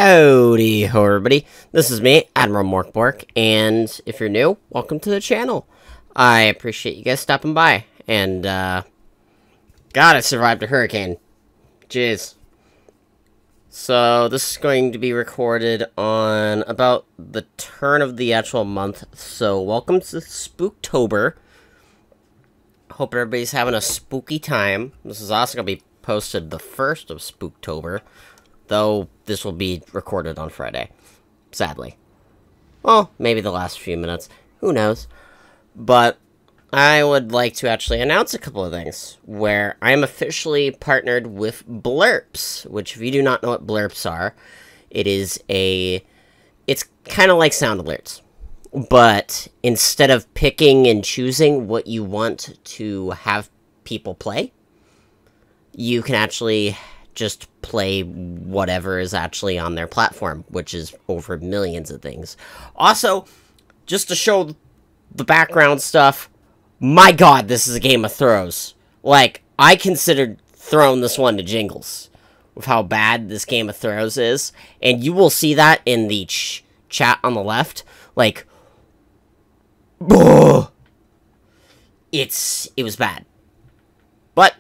Howdy ho everybody, this is me, Admiral Morkbork, and if you're new, welcome to the channel. I appreciate you guys stopping by, and God, I survived a hurricane. Jeez. So, this is going to be recorded on about the turn of the actual month, so welcome to Spooktober. Hope everybody's having a spooky time. This is also going to be posted the 1st of Spooktober. Though, this will be recorded on Friday. Sadly. Well, maybe the last few minutes. Who knows? But, I would like to actually announce a couple of things. Where I am officially partnered with Blurps. Which, if you do not know what Blurps are, it's kind of like sound alerts. But, instead of picking and choosing what you want to have people play, you can actually just play whatever is actually on their platform, which is over millions of things. Also, just to show the background stuff, my god, this is a Game of Thrones. Like, I considered throwing this one to Jingles with how bad this Game of Thrones is, and you will see that in the chat on the left. Like, it was bad. But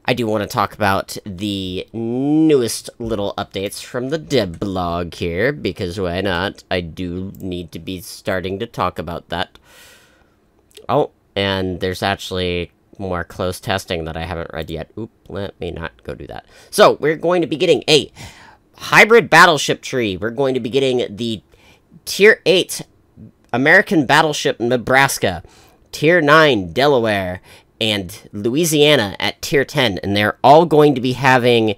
I do want to talk about the newest little updates from the dev blog here, because why not? I do need to be starting to talk about that. Oh, and there's actually more closed testing that I haven't read yet. Oop, let me not go do that. So, we're going to be getting a hybrid battleship tree. We're going to be getting the Tier 8 American Battleship Nebraska, Tier 9 Delaware, and Louisiana at Tier 10, and they're all going to be having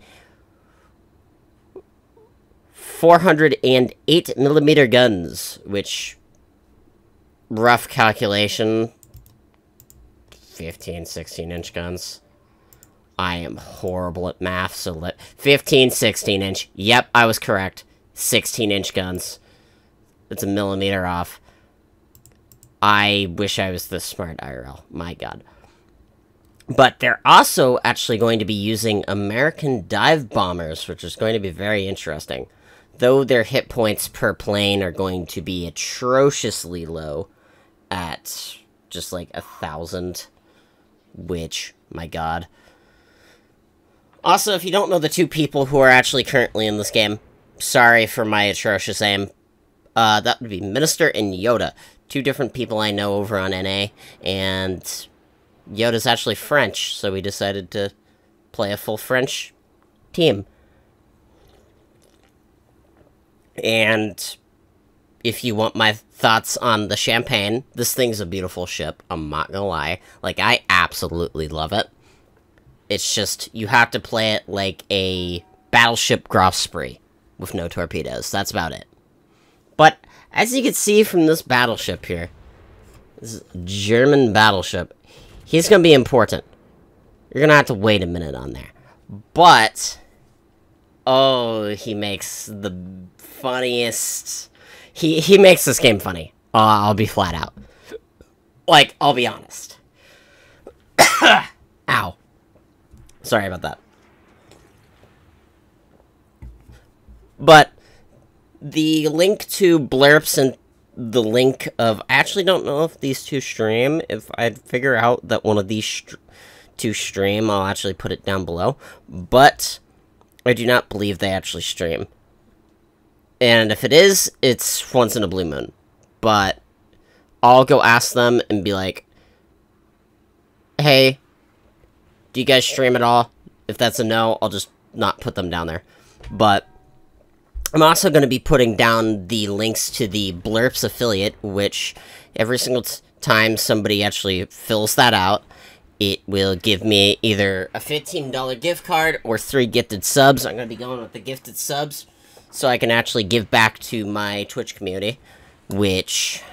408mm guns, which, rough calculation, 15, 16-inch guns. I am horrible at math, so 15, 16-inch. Yep, I was correct. 16-inch guns. It's a millimeter off. I wish I was this smart, IRL. My god. But they're also actually going to be using American dive bombers, which is going to be very interesting. Though their hit points per plane are going to be atrociously low at just like 1,000, which, my god. Also, if you don't know the two people who are actually currently in this game, sorry for my atrocious aim. That would be Minister and Yoda. Two different people I know over on NA, and Yoda's actually French, so we decided to play a full French team. And if you want my thoughts on the Champagne, this thing's a beautiful ship, I'm not gonna lie. Like, I absolutely love it. It's just, you have to play it like a Battleship Graf Spree with no torpedoes. That's about it. But, as you can see from this battleship here, this German battleship, he's going to be important. You're going to have to wait a minute on there. But, oh, he makes the funniest. He makes this game funny. I'll be flat out. Like, I'll be honest. Ow. Sorry about that. But the link to Blurps and the link of, I actually don't know if these two stream. If I'd figure out that one of these two stream, I'll actually put it down below. But I do not believe they actually stream. And if it is, it's once in a blue moon. But I'll go ask them and be like, hey, do you guys stream at all? If that's a no, I'll just not put them down there. But I'm also going to be putting down the links to the Blurps affiliate, which every single time somebody actually fills that out, it will give me either a $15 gift card or 3 gifted subs. I'm going to be going with the gifted subs, so I can actually give back to my Twitch community, which,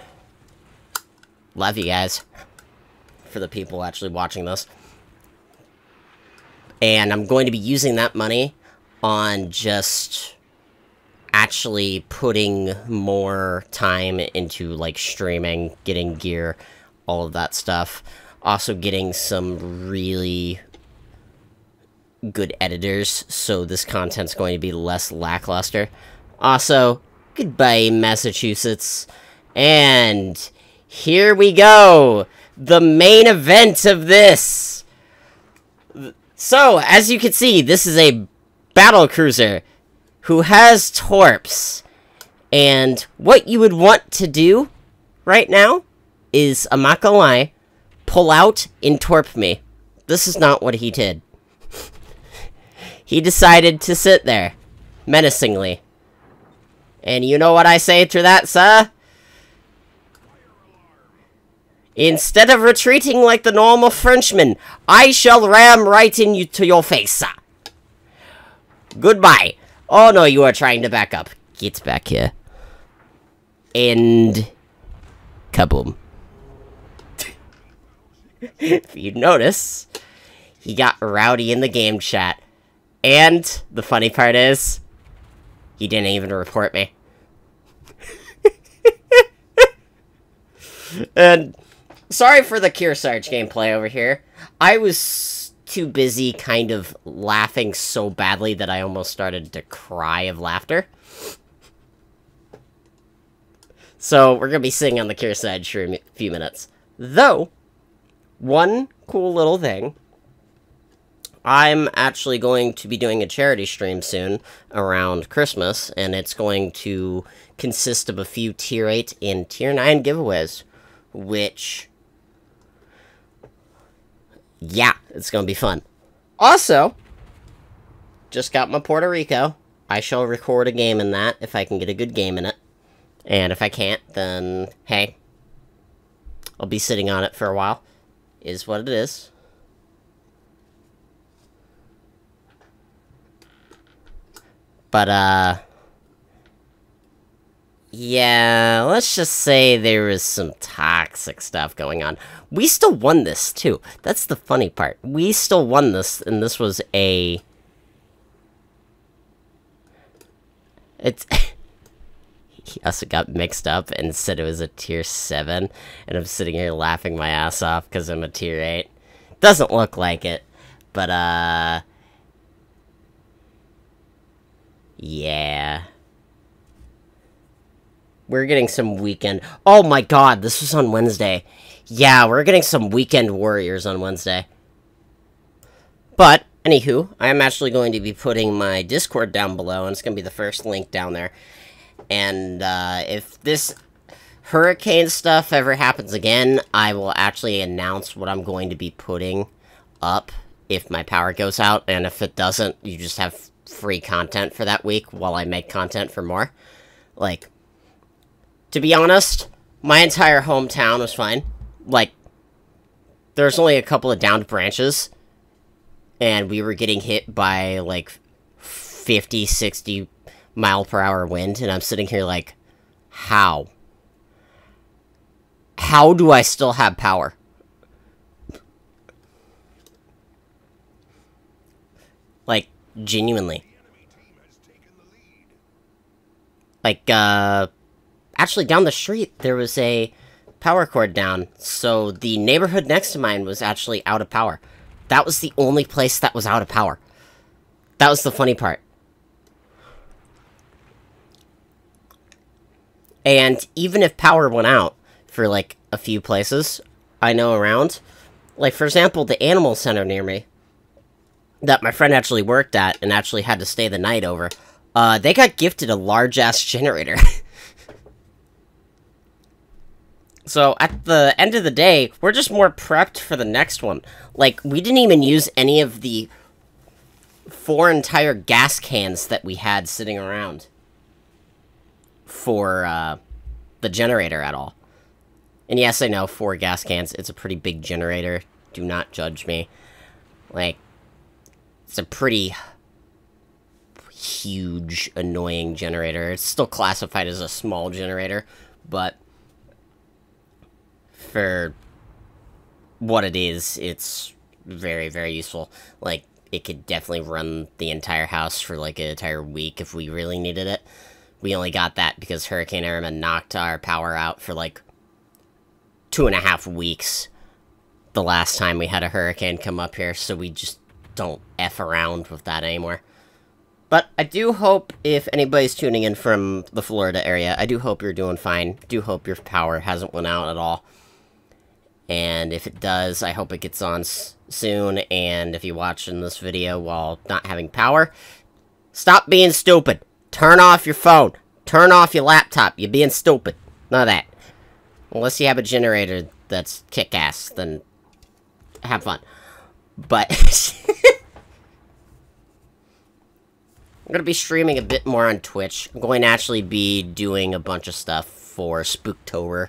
love you guys, for the people actually watching this. And I'm going to be using that money on just actually putting more time into, like, streaming, getting gear, all of that stuff. Also getting some really good editors, so this content's going to be less lackluster. Also, goodbye, Massachusetts. And here we go! The main event of this! So, as you can see, this is a battle cruiser who has torps. And what you would want to do right now is, I'm not gonna lie, pull out and torp me. This is not what he did. He decided to sit there, menacingly. And you know what I say to that, sir? Instead of retreating like the normal Frenchman, I shall ram right into your face, sir. Goodbye. Oh no, you are trying to back up. Get back here. And kaboom. If you notice, he got rowdy in the game chat. And the funny part is, he didn't even report me. And sorry for the Kearsarge gameplay over here. I was too busy kind of laughing so badly that I almost started to cry of laughter. So, we're gonna be sitting on the Kearsarge for a few minutes. Though, one cool little thing, I'm actually going to be doing a charity stream soon around Christmas, and it's going to consist of a few Tier 8 and Tier 9 giveaways, which, yeah, it's going to be fun. Also, just got my Puerto Rico. I shall record a game in that if I can get a good game in it. And if I can't, then, hey, I'll be sitting on it for a while. Is what it is. But, yeah, let's just say there was some toxic stuff going on. We still won this, too. That's the funny part. We still won this, and this was a... It's... He also got mixed up and said it was a Tier 7, and I'm sitting here laughing my ass off because I'm a Tier 8. Doesn't look like it, but, yeah. We're getting some weekend... Oh my god, this was on Wednesday. Yeah, we're getting some Weekend Warriors on Wednesday. But, anywho, I am actually going to be putting my Discord down below, and it's going to be the first link down there. And, if this hurricane stuff ever happens again, I will actually announce what I'm going to be putting up if my power goes out, and if it doesn't, you just have free content for that week while I make content for more. Like, to be honest, my entire hometown was fine. Like, there's only a couple of downed branches, and we were getting hit by, like, 50, 60 mile per hour wind, and I'm sitting here like, how? How do I still have power? Like, genuinely. Like, actually down the street, there was a power cord down, so the neighborhood next to mine was actually out of power. That was the only place that was out of power. That was the funny part. And even if power went out for, like, a few places I know around, like, for example, the animal center near me, that my friend actually worked at and actually had to stay the night over, they got gifted a large-ass generator. So, at the end of the day, we're just more prepped for the next one. Like, we didn't even use any of the 4 entire gas cans that we had sitting around for, the generator at all. And yes, I know, 4 gas cans, it's a pretty big generator. Do not judge me. Like, it's a pretty huge, annoying generator. It's still classified as a small generator, but for what it is, it's very, very useful. Like, it could definitely run the entire house for, like, an entire week if we really needed it. We only got that because Hurricane Irma knocked our power out for, like, 2.5 weeks the last time we had a hurricane come up here, so we just don't F around with that anymore. But I do hope, if anybody's tuning in from the Florida area, I do hope you're doing fine. Do hope your power hasn't went out at all. And if it does, I hope it gets on soon. And if you're watching this video while not having power, stop being stupid. Turn off your phone. Turn off your laptop. You're being stupid. None of that. Unless you have a generator that's kick-ass, then have fun. But I'm going to be streaming a bit more on Twitch. I'm going to actually be doing a bunch of stuff for Spooktober.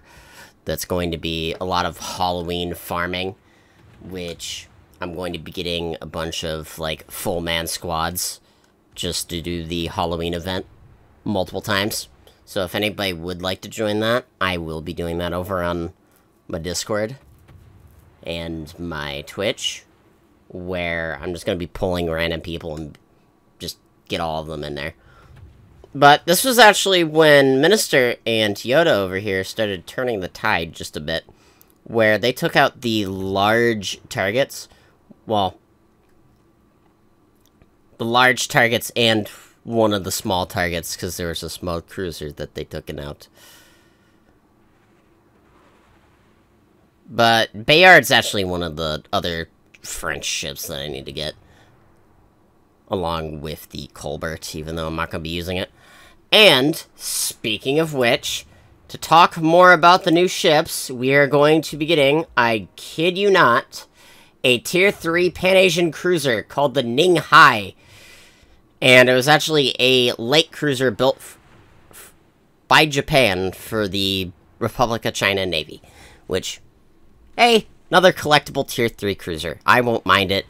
That's going to be a lot of Halloween farming, which I'm going to be getting a bunch of, like, full-man squads just to do the Halloween event multiple times. So if anybody would like to join that, I will be doing that over on my Discord and my Twitch, where I'm just going to be pulling random people and just get all of them in there. But this was actually when Minister and Yoda over here started turning the tide just a bit, where they took out the large targets, well, the large targets and one of the small targets, because there was a small cruiser that they took out. But Bayard's actually one of the other French ships that I need to get, along with the Colbert, even though I'm not going to be using it. And, speaking of which, to talk more about the new ships, we are going to be getting, I kid you not, a Tier 3 Pan-Asian cruiser called the Ninghai. And it was actually a light cruiser built by Japan for the Republic of China Navy. Which, hey, another collectible Tier 3 cruiser. I won't mind it.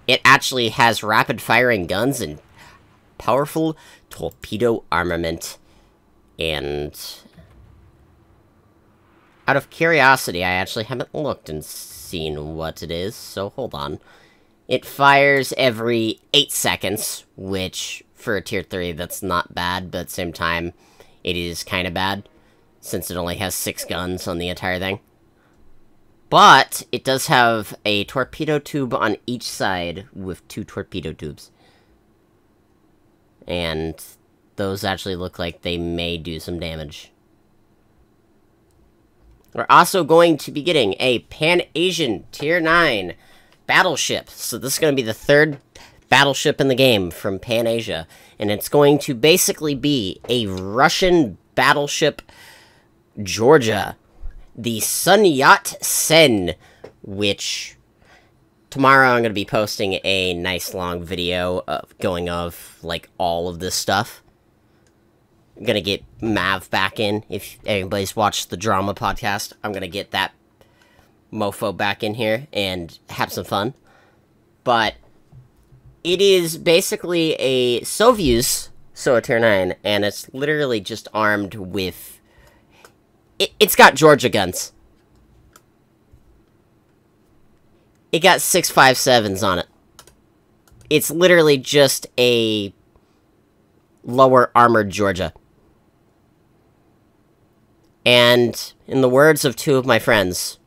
It actually has rapid-firing guns and powerful torpedo armament. And out of curiosity, I actually haven't looked and seen what it is, so hold on. It fires every 8 seconds, which, for a Tier 3, that's not bad, but at the same time, it is kind of bad, since it only has 6 guns on the entire thing. But, it does have a torpedo tube on each side, with 2 torpedo tubes. And those actually look like they may do some damage. We're also going to be getting a Pan-Asian Tier 9 battleship. So this is going to be the 3rd battleship in the game from Pan-Asia. And it's going to basically be a Russian battleship Georgia. The Sun Yat-sen, which tomorrow I'm going to be posting a nice long video of like, all of this stuff. I'm going to get Mav back in. If anybody's watched the drama podcast, I'm going to get that mofo back in here and have some fun. But it is basically a Sovyuz Tier 9, and it's literally just armed with... It's got Georgia guns. It got 6.57s on it. It's literally just a lower armored Georgia. And in the words of 2 of my friends,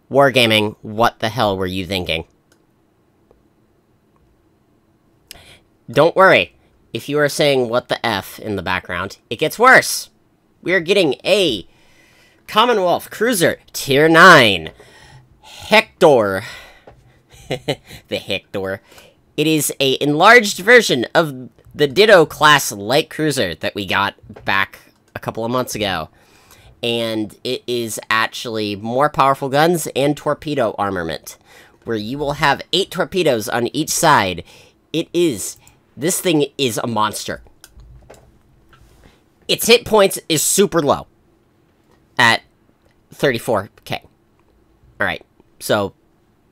Wargaming, what the hell were you thinking? Don't worry, if you are saying what the F in the background, it gets worse. We are getting a Commonwealth Cruiser Tier 9 Hector. The Hector. It is a enlarged version of the Ditto class light cruiser that we got back a couple of months ago. And it is actually more powerful guns and torpedo armament, where you will have 8 torpedoes on each side. This thing is a monster. Its hit points is super low at 34k. Alright, so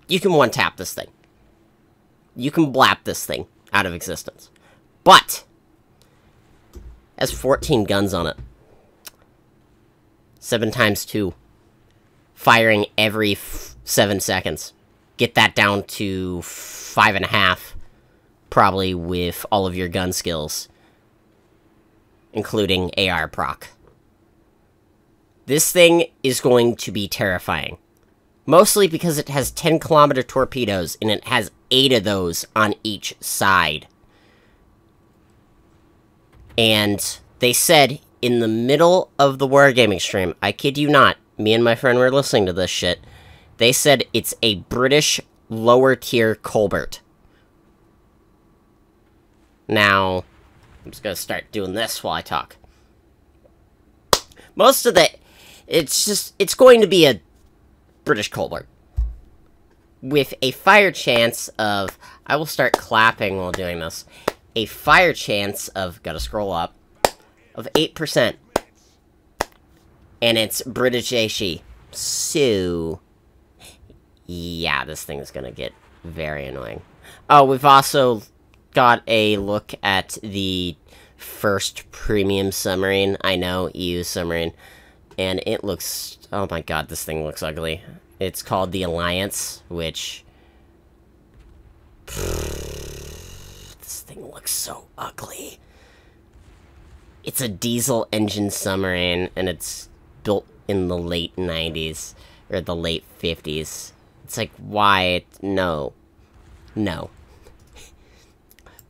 you can one-tap this thing. You can blap this thing out of existence. But it has 14 guns on it. 7 times 2. Firing every 7 seconds. Get that down to 5.5. Probably with all of your gun skills. Including AR proc. This thing is going to be terrifying. Mostly because it has 10-kilometer torpedoes, and it has 8 of those on each side. And they said in the middle of the Wargaming stream, I kid you not, me and my friend were listening to this shit, they said it's a British lower tier Colbert. Now, I'm just gonna start doing this while I talk. Most of the... It's going to be a British Colbert. With a fire chance of... I will start clapping while doing this. A fire chance of... Gotta scroll up. Of 8%. And it's British HE. So... yeah, this thing is gonna get very annoying. Oh, we've also got a look at the first premium submarine. I know, EU submarine. And it looks... oh my god, this thing looks ugly. It's called the Alliance, which... this thing looks so ugly. It's a diesel engine submarine, and it's built in the late 90s, or the late 50s. It's like, why? No. No.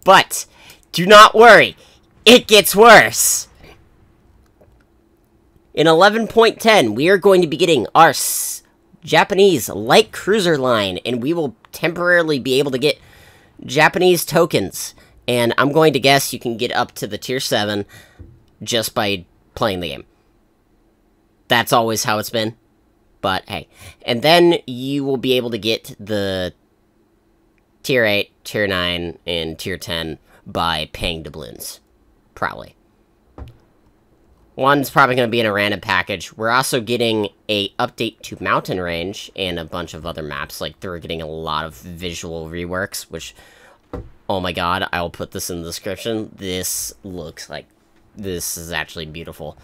But, do not worry, it gets worse! In 11.10, we are going to be getting our Japanese light cruiser line, and we will temporarily be able to get Japanese tokens. And I'm going to guess you can get up to the tier 7 just by playing the game. That's always how it's been. But, hey. And then you will be able to get the tier 8, tier 9, and tier 10 by paying doubloons. Probably. One's probably going to be in a random package. We're also getting a update to Mountain Range and a bunch of other maps. Like, they're getting a lot of visual reworks, which, oh my god, I'll put this in the description. This looks like, this is actually beautiful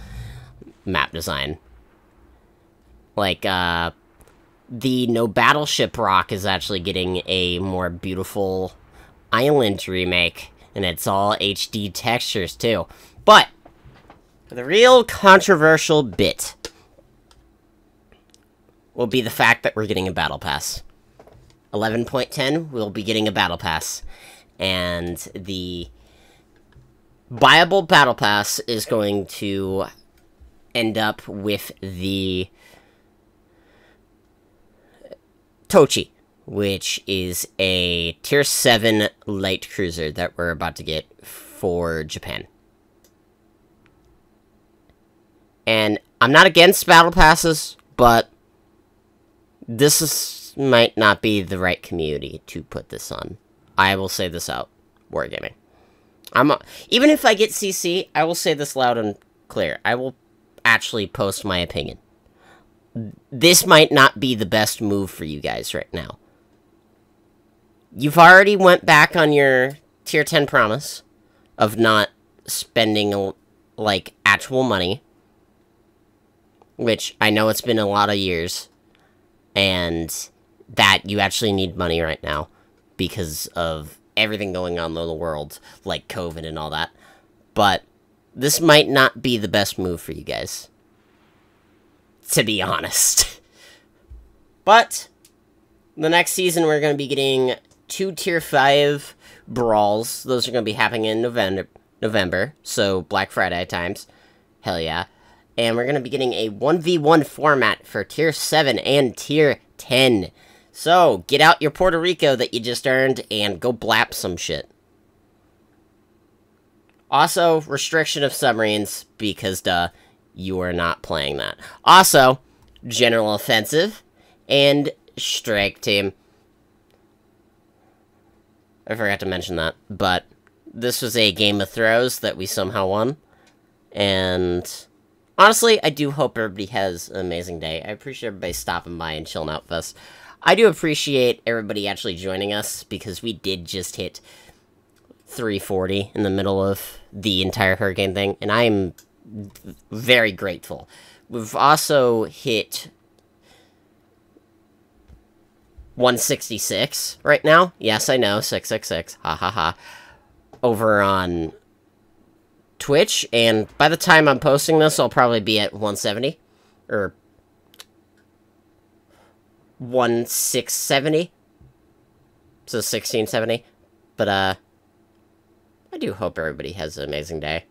map design. Like, the No Battleship Rock is actually getting a more beautiful island remake, and it's all HD textures, too. But the real controversial bit will be the fact that we're getting a Battle Pass. 11.10, we'll be getting a Battle Pass. And the viable Battle Pass is going to end up with the Tochi, which is a tier 7 light cruiser that we're about to get for Japan. And I'm not against battle passes, but might not be the right community to put this on. I will say this out. Wargaming. Even if I get CC, I will say this loud and clear. I will actually post my opinion. This might not be the best move for you guys right now. You've already went back on your tier 10 promise of not spending, like, actual money. Which, I know it's been a lot of years, and that you actually need money right now because of everything going on in the world, like COVID and all that. But this might not be the best move for you guys, to be honest. But the next season, we're going to be getting 2 tier 5 brawls. Those are going to be happening in November, so Black Friday times. Hell yeah. And we're going to be getting a 1v1 format for Tier 7 and Tier 10. So, get out your Puerto Rico that you just earned and go blap some shit. Also, restriction of submarines, because, duh, you are not playing that. Also, General Offensive and Strike Team. I forgot to mention that, but this was a Game of Thrones that we somehow won. And honestly, I do hope everybody has an amazing day. I appreciate everybody stopping by and chilling out with us. I do appreciate everybody actually joining us, because we did just hit 340 in the middle of the entire hurricane thing, and I'm very grateful. We've also hit 166 right now. Yes, I know, 666. Ha ha ha. Over on Twitch, and by the time I'm posting this, I'll probably be at 170, or 1670. So 1670. But, I do hope everybody has an amazing day.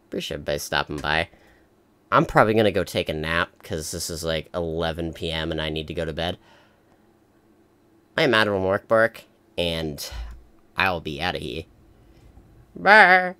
Appreciate everybody stopping by. I'm probably gonna go take a nap, because this is like 11 p.m. and I need to go to bed. I am Admiral Morkbark, and I'll be out of here. Bye!